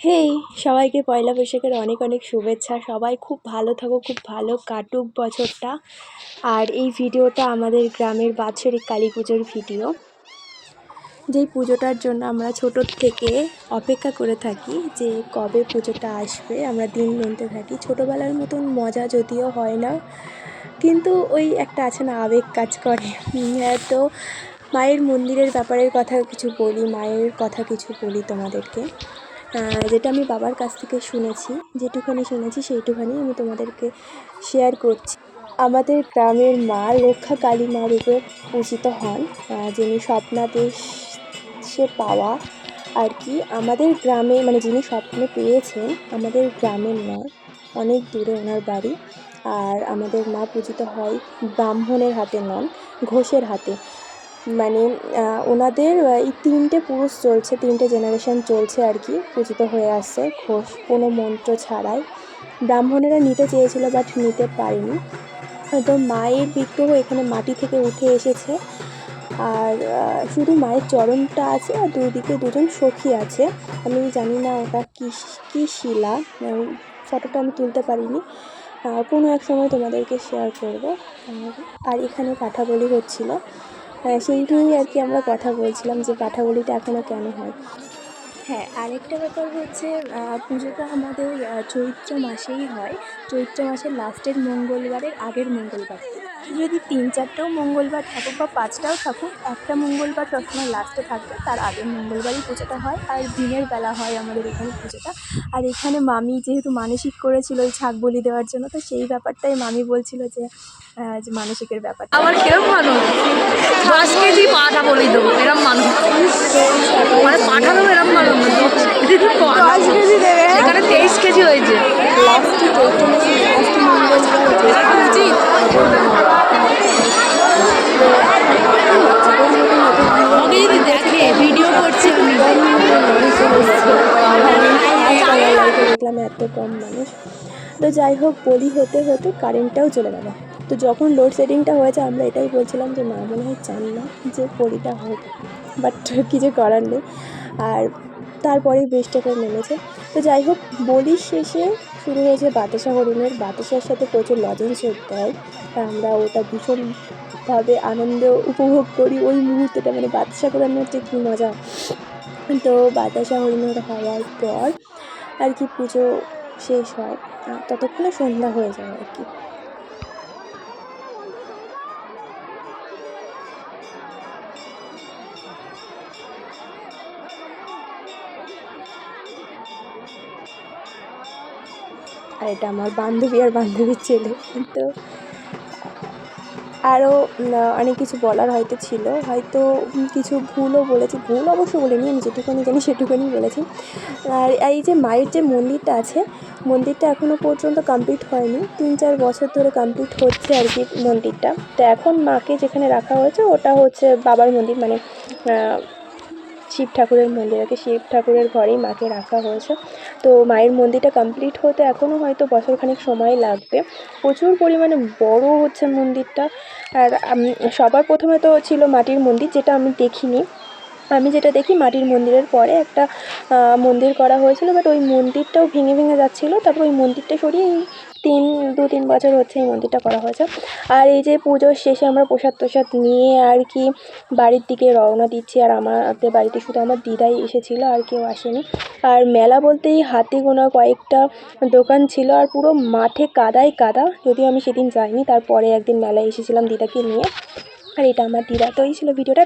হেই, সবাইকে পয়লা বৈশাখের অনেক অনেক শুভেচ্ছা। সবাই খুব ভালো থাকো, খুব ভালো কাটুক বছরটা। আর এই ভিডিওটা আমাদের গ্রামের বাৎসরিক কালী পুজোর ভিডিও, যেই পুজোটার জন্য আমরা ছোটোর থেকে অপেক্ষা করে থাকি যে কবে পুজোটা আসবে। আমরা দিন গুনতে থাকি। ছোটোবেলার মতন মজা যদিও হয় না, কিন্তু ওই একটা আছে না, আবেগ কাজ করে। তো মায়ের মন্দিরের ব্যাপারের কথা কিছু বলি, মায়ের কথা কিছু বলি তোমাদেরকে। যেটা আমি বাবার কাছ থেকে শুনেছি, যেটুখানি শুনেছি সেইটুখানি আমি তোমাদেরকে শেয়ার করছি। আমাদের গ্রামের মা রক্ষা কালী মা রূপে পূজিত হন, যিনি স্বপ্নাদেশে পাওয়া আর কি। আমাদের গ্রামে মানে যিনি স্বপ্নে পেয়েছেন আমাদের গ্রামের নয়, অনেক দূরে ওনার বাড়ি। আর আমাদের মা পূজিত হয় ব্রাহ্মণের হাতে নন, ঘোষের হাতে। মানে ওনাদের এই 3টে পুরুষ চলছে, 3টে জেনারেশন চলছে আর কি, পূজিত হয়ে আসছে ঘোষ কোনো মন্ত্র ছাড়াই। ব্রাহ্মণেরা নিতে চেয়েছিল বাট নিতে পারেনি। তো মায়ের বিগ্রহ এখানে মাটি থেকে উঠে এসেছে। আর শুধু মায়ের চরণটা আছে আর দুই দিকে দুজন সখী আছে। আমি জানি না ওটা কী শিলা, ফটোটা আমি তুলতে পারিনি, কোনো এক সময় তোমাদেরকে শেয়ার করব। আর এখানে পাঠা বলি হচ্ছিল, সেই নিয়েই আর কি আমরা কথা বলছিলাম যে পাঠা বলিটা এখনও কেন হয়। হ্যাঁ, আরেকটা ব্যাপার হচ্ছে পুজোটা আমাদের চৈত্র মাসেই হয়, চৈত্র মাসের লাস্টের মঙ্গলবারের আগের মঙ্গলবার। যদি 3-4টেও মঙ্গলবার থাকুক বা 5টাও থাকুক, একটা মঙ্গলবার সবসময় লাস্টে থাকবে, তার আগের মঙ্গলবারই পুজোটা হয়। আর দিনের বেলা হয় আমাদের এখানে পুজোটা। আর এখানে মামি যেহেতু মানসিক করেছিল ওই ছাগ বলি দেওয়ার জন্য, তো সেই ব্যাপারটাই মামি বলছিল যে মানসিকের ব্যাপারটা আবার কিরম মানুষ 10 কেজি পাঠা বলি দেবো, এরম মানুষ মানে পাঠা দেবো, এরম মানুষ 10 কেজি দেবে, এখানে 23 কেজি হয়েছে। লাস্ট চৈত্র মাসে লাস্ট মঙ্গলবার দেখে ভিডিও করছি আমি, দেখলাম এত কম মানুষ। তো যাই হোক, বলি হতে হতে কারেন্টটাও চলে গেল। তো যখন লোডশেডিংটা হয়েছে আমরা এটাই বলছিলাম যে মা মনে হয় চান না যে বলিটা হোক, বাট কিছু করার নেই। আর তারপরেই বৃষ্টিটা নেমেছে। তো যাই হোক, বলির শেষে শুরু হয়েছে বাতাসা হরিণের। বাতাসার সাথে প্রচুর লজেন্স দেয়, আমরা ওটা ভীষণভাবে আনন্দ উপভোগ করি ওই মুহূর্তটা, মানে বাতাসা করানোর যে কী মজা। তো বাতাসা হরিণের হওয়ার পর আর কি পুজো শেষ হয়, ততক্ষণে সন্ধ্যা হয়ে যায় আর কি। আর এটা আমার বান্ধবী আর বান্ধবীর ছেলে। তো আরও অনেক কিছু বলার হয়তো ছিল, হয়তো কিছু ভুলও বলেছি, ভুল অবশ্য বলিনি, আমি যেটুকুনি জানি সেটুকুনি বলেছি। আর এই যে মায়ের যে মন্দিরটা আছে, মন্দিরটা এখনও পর্যন্ত কমপ্লিট হয়নি, 3-4 বছর ধরে কমপ্লিট হচ্ছে আর কি মন্দিরটা। তো এখন মাকে যেখানে রাখা হয়েছে ওটা হচ্ছে বাবার মন্দির, মানে শিব ঠাকুরের মন্দির আর কি, শিব ঠাকুরের ঘরেই মাকে রাখা হয়েছে। তো মায়ের মন্দিরটা কমপ্লিট হতে এখনও হয়তো বছরখানেক সময় লাগবে। প্রচুর পরিমাণে বড় হচ্ছে মন্দিরটা। আর সবার প্রথমে তো ছিল মাটির মন্দির, যেটা আমি দেখিনি। আমি যেটা দেখি মাটির মন্দিরের পরে একটা মন্দির করা হয়েছিল, বাট ওই মন্দিরটাও ভেঙে ভেঙে যাচ্ছিলো। তারপর ওই মন্দিরটা সরিয়ে 2-3 বছর হচ্ছে এই মন্দিরটা করা হয়েছে। আর এই যে পুজোর শেষে আমরা প্রসাদ নিয়ে আর কি বাড়ির দিকে রওনা দিচ্ছি। আর আমাদের বাড়িতে শুধু আমার দিদাই এসেছিলো, আর কেউ আসেনি। আর মেলা বলতেই হাতে গোনা কয়েকটা দোকান ছিল, আর পুরো মাঠে কাদায় কাদা, যদিও আমি সেদিন যাইনি, তারপরে একদিন মেলায় এসেছিলাম দিদাকে নিয়ে। আর এটা আমার দিদা। তো এই ছিল ভিডিওটা।